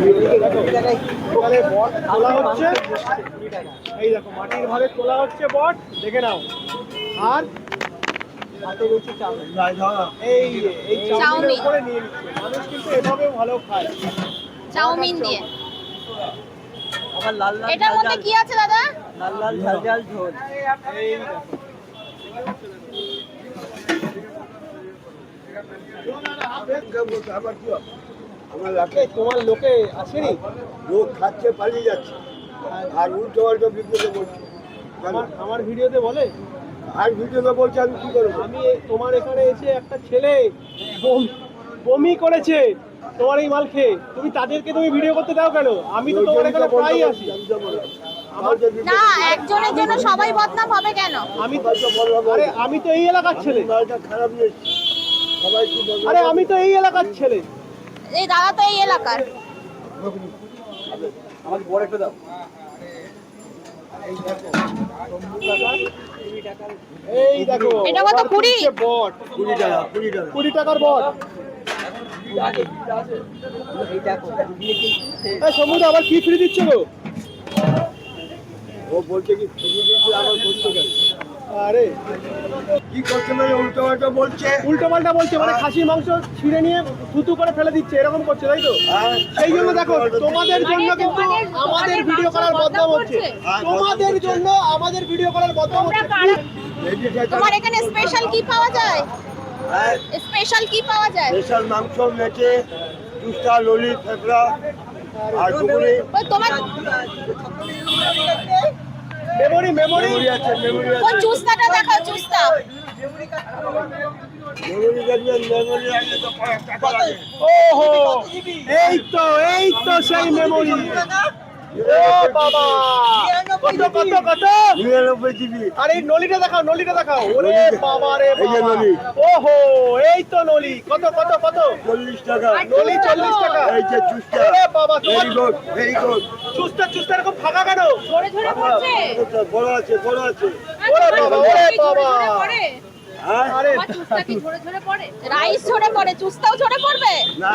এখানে বট তোলা হচ্ছে, এই দেখো মাটির ভাবে তোলা হচ্ছে বট, দেখে নাও। আর হাতে রয়েছে চাউমিন, এই এই চাউমিনের উপরে নিয়ে নিচ্ছে মানুষ, কিন্তু এভাবেও ভালো খায় চাউমিন দিয়ে। আবার লাল লাল এটার মধ্যে কি আছে দাদা? লাল লাল ঝাল ঝাল ঝোল। এই দেখো। তোমার লোকে আসেনি, লোক খাচ্ছে পালিয়ে যাচ্ছে আর উল্টো পাল্টো ভিডিওতে বলছে। আমার ভিডিওতে বলে, আর ভিডিওতে বলছে আমি কি করবো? আমি তোমার এখানে এসে একটা ছেলে বমি করেছে তোমার এই মাল খেয়ে, তুমি তাদেরকে তুমি ভিডিও করতে দাও কেন? আমি তো তোমার এখানে প্রায়ই আসি। না, একজনের জন্য সবাই বদনাম হবে কেন? আরে আমি তো এই এলাকার ছেলে, খারাপ নেই, সবাই কি বলবো? আরে আমি তো এই এলাকার ছেলে। এই দাদা তো এই এলাকার। আমাকে বড় একটা দাও। এই দেখো, এটা কত? 20? বট 20 টাকা 20 টাকা 20 টাকার বট। এই দেখো এই সমুদ্র আবার কি ফ্রি দিচ্ছে গো? ও বলছে কি ফিরে দিচ্ছে, আবার করছে কেন? আরে কি করছে মানে উল্টো পাল্টা বলছে। উল্টো পাল্টা বলছে, মানে খাসির মাংস ছিঁড়ে নিয়ে থুতু করে ফেলে দিচ্ছে, এরকম করছে, তাই তো? সেই জন্য দেখো, তোমাদের জন্য কিন্তু আমাদের ভিডিও করার বদনাম হচ্ছে, তোমাদের জন্য আমাদের ভিডিও করার বদনাম হচ্ছে। তোমার এখানে স্পেশাল কি পাওয়া যায়? স্পেশাল কি পাওয়া যায়? স্পেশাল মাংস, মেটে, চুস্টা, ললি, ফেফড়া আর ঘুগনি। ওই তোমার মেমোরি মেমোরি মেমোরি আছে, মেমোরি ওই আছে, চুস্তাটা দেখাও, চুস্তা। মেমোরি দেখবেন, মেমোরি আনলে তো 5 টাকা লাগে। ওহো, এই তো সেই মেমোরি। ও বাবা, কত কত কত? 99 জিবি। আরে এই নলিটা দেখাও, নলিটা দেখাও। ওরে বাবা রে এই যে বাবা। নলি। ওহো, এই তো নলি। কত কত কত? 40 টাকা। নলি 40 টাকা। এই যে চুস্টা, ওরে বাবা, তোমার ভেরি গুড, ভেরি গুড। চুস্তা চুস্তা এরকম ফাঁকা কেন? ঝরে ঝরে পড়ছে। বড় আছে, বড় আছে। ওরে বাবা, ওরে বাবা। হ্যাঁ? আরে আমার চুস্তা কি ঝরে ঝরে পড়ে? রাইস ঝরে পড়ে, চুস্তাও ঝরে পড়বে? না,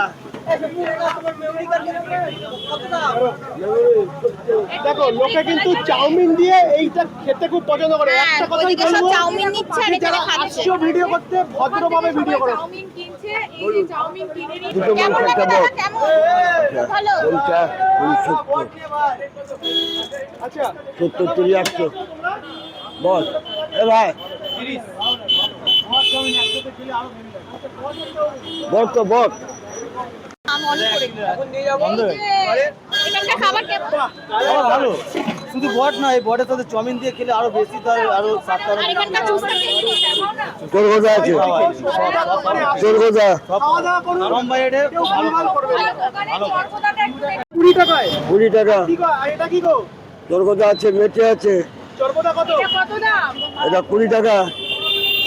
দেখো, লোকে কিন্তু চাউমিন দিয়ে এইটা খেতে খুব পছন্দ করে। হ্যাঁ, একটা কথাই ওইদিকে সব বলবো, চাউমিন নিচ্ছে আর যে এখানে যারা খাচ্ছে। আসছো ভিডিও করতে, ভদ্রভাবে ভিডিও করো। চাউমিন কিনছে, এই যে চাউমিন কিনে নিয়ে দুটো কেমন মাংস লাগে একটা দাদা, বট। কেমন? ভালো। কোনটা? 70 আচ্ছা 70 30 100 বল। এ ভাই, বট তো বট। আম অনেক করে দিই। এখানকার খাবার কেমন? ভালো, শুধু বট না, এই বটের সাথে চাউমিন দিয়ে খেলে আরো বেশি, তার আরো স্বাদটা আর এখানকার চুস্তা কেমন? তোর কথা আছে, তোর কথা। খাওয়া দাওয়া করুন, গরম বাইরে কেউ ভুলভাল করবে না। দোকানে চর্বদাটা একটু 20 টাকায় 20 টাকা। কি গো? আর এটা কি গো? তোর কথা আছে, মেটে আছে, চর্বটা কত? কত দাম? এটা 20 টাকা।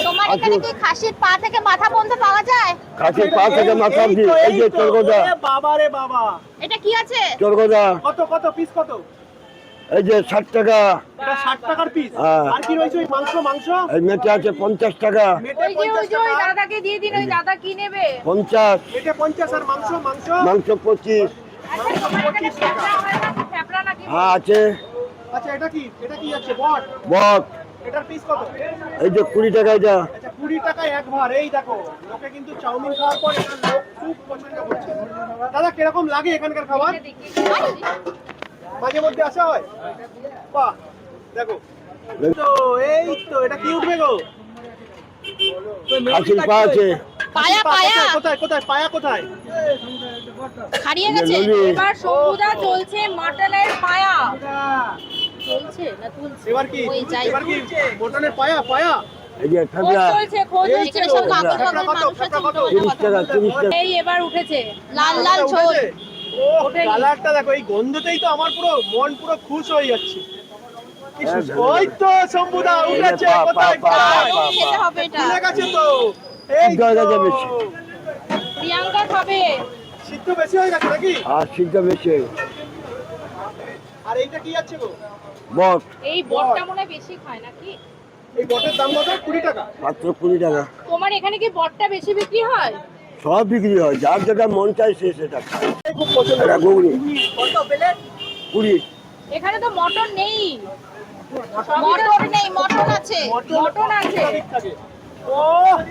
তোমার এখানে কি খাসির পা থেকে মাথা পর্যন্ত পাওয়া যায়? কাছে পা থেকে মাথা অব্দি। এই যে তোর কথা, ওরে বাবা রে বাবা। এটা কি আছে? তোর কথা। কত কত পিস কত? এই যে 60 টাকা। এটা 60 টাকার পিস। হ্যাঁ। আর কি রয়েছে? ওই মাংস মাংস এই মেটে আছে 50 টাকা। মেটে ওই যে 50 ওই টাকা। দাদাকে দিয়ে দিন, ওই দাদা কি নেবে? 50, মেটে 50 আর মাংস মাংস মাংস 25। আচ্ছা, তোমার এখানে ফ্যাপড়া হয় না? ফ্যাপড়া নাকি? হ্যাঁ আছে, আচ্ছা এটা কি? এটা কি আছে? বট। বট। এটার পিস কত? এই যে 20 টাকা এটা। আচ্ছা 20 টাকায় এক ভার। এই দেখো, লোকে কিন্তু চাউমিন খাওয়ার পর এটা লোক খুব পছন্দ করছে। দাদা কিরকম লাগে এখানকার খাবার? মাঝে মধ্যে আসা হয়? বাহ, দেখো তো, এই তো এটা কি উঠবে গো? খাসির পা আছে। পায়া পায়া কোথায় কোথায় পায়া কোথায়? হারিয়ে এই যে গেছে। ললি। এবার শম্ভুদা চলছে মাটনের পায়া। চলছে না তুলছে? এবার কি? ওই যাই। এবার কি মটনের পায়া পায়া? এই যে খোঁজ ফেবরা চলছে, খোঁজ এই হচ্ছে। এখানে সব কাগজ ফেপড়া বাগজ কত? মানুষ আছে, ফেপড়া কত? উল্টো 30 পাল্টা টাকা, কথা 30 বলে। টাকা। এই এবার উঠেছে। লাল লাল ঝোল। ও কালারটা দেখো, এই গন্ধতেই তো আমার পুরো মন পুরো খুশ হয়ে যাচ্ছে। কি সুস্বাদু। ওই তো শম্ভুদা উঠেছে। পা, পা, কোথায় পা, কোথায়? পা, খেতে হবে এটা। ভুলে গেছে তো। এই সিদ্ধ হয়ে গেছে তো। বেশি। প্রিয়াঙ্কা খাবে। সিদ্ধ বেশি হয়ে গেছে নাকি? আর সিদ্ধ বেশি হয়ে গেছে। আর এইটা কি আছে গো? বট এই বটটা মনে হয় বেশি খায় নাকি? এই বটের দাম কত? 20 টাকা। মাত্র 20 টাকা। তোমার এখানে কি বটটা বেশি বিক্রি হয়? সব বিক্রি হয়, যার যেটা মন চায় সে সেটা খায়। খুব পছন্দ এটা করে। ঘুগনি কত প্লেট? 20। এখানে তো মটন নেই। মটন নেই, মটন আছে। মটন আছে। একাধিক থাকে। ও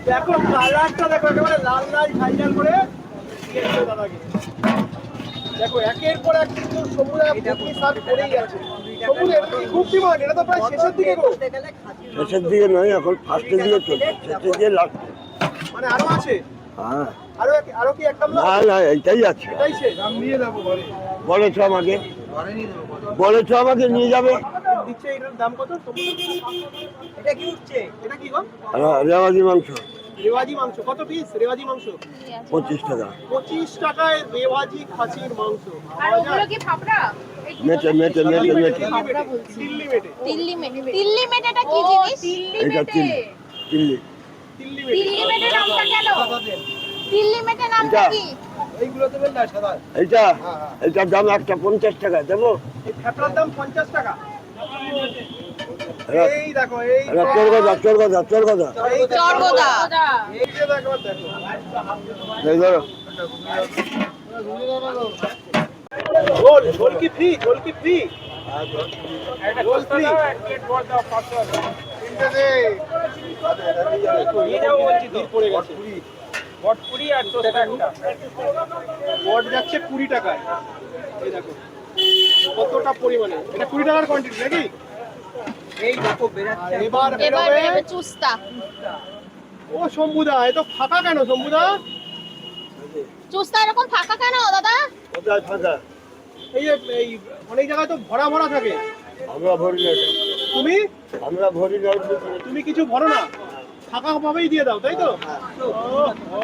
দেখো কালারটা দেখো, একেবারে লাল লাল ঝাল ঝাল করে দিয়েছে দাদাকে। দেখো একের পর এক কিন্তু সবুজ ঘুগনি সার্ভ করেই আছে। সবুজ এটা কি খুব ডিমান্ড, এটা তো প্রায় শেষের দিকে গো। শেষের দিকে নয়, এখন ফার্স্টের দিকে চলছে, শেষের দিকে লাস্ট। মানে আরো আছে, হ্যাঁ, আরো কি এক গামলা? না না এইটাই আছে। এটাই শেষ। আমি নিয়ে যাবো ঘরে। বলেছো আমাকে, বলেছো আমাকে নিয়ে যাবে। দিচ্ছে এটার দাম কত? এটা কি উঠছে? এটা কি গো? রেওয়াজি মাংস রেওয়াজি মাংস কত পিস? রেওয়াজি মাংস 25 টাকা। 25 টাকায় রেওয়াজি খাসির মাংস। আর ওগুলো কি ফাফড়া? মেটে মেটে মেটে মেটে দিল্লি মেটে। তিল্লি মেট, তিল্লি মেট এটা কি জিনিস? এটা চিল্লি চিল্লি। দিল্লি মেটে। দিল্লি মেটের নামটা কেন? তিল্লি মেটের নামটা এটা। কি? এইগুলো দেবেন না সাদা। এইটা এইটার দাম একটা 50 টাকা দেবো। এই ফ্যাপলার দাম 50 টাকা। এরা- এই দেখো এই এরা চোর কথা চোর কথা চোর কথা। এই চর্বদা। এই যে দেখো দেখো। এই ধরো, ঝোল কি ফ্রি? ঝোল কি ফ্রি? ঝোল ফ্রি। তিনটে দে। নিয়ে যাবো বলছি তো। পড়ে গেছে। বট যাচ্ছে 20 টাকায়। এই দেখো কতটা পরিমাণে। এটা 20 টাকার কোয়ান্টিটি নাকি? এই দেখো বেরাচ্ছে। এবার এবার বেরোবে। বেরোবে চুস্তা। ও শম্ভুদা, এ তো ফাঁকা কেন শম্ভুদা? চুস্তা এরকম ফাঁকা কেন দাদা? কোথায় ফাঁকা? এই যে এই অনেক জায়গায় তো ভরা ভরা থাকে। আমরা ভরি না এটা। তুমি আমরা ভরি না। তুমি কিছু ভরো না, ফাঁকা ভাবেই দিয়ে দাও, তাই তো? ও, ও।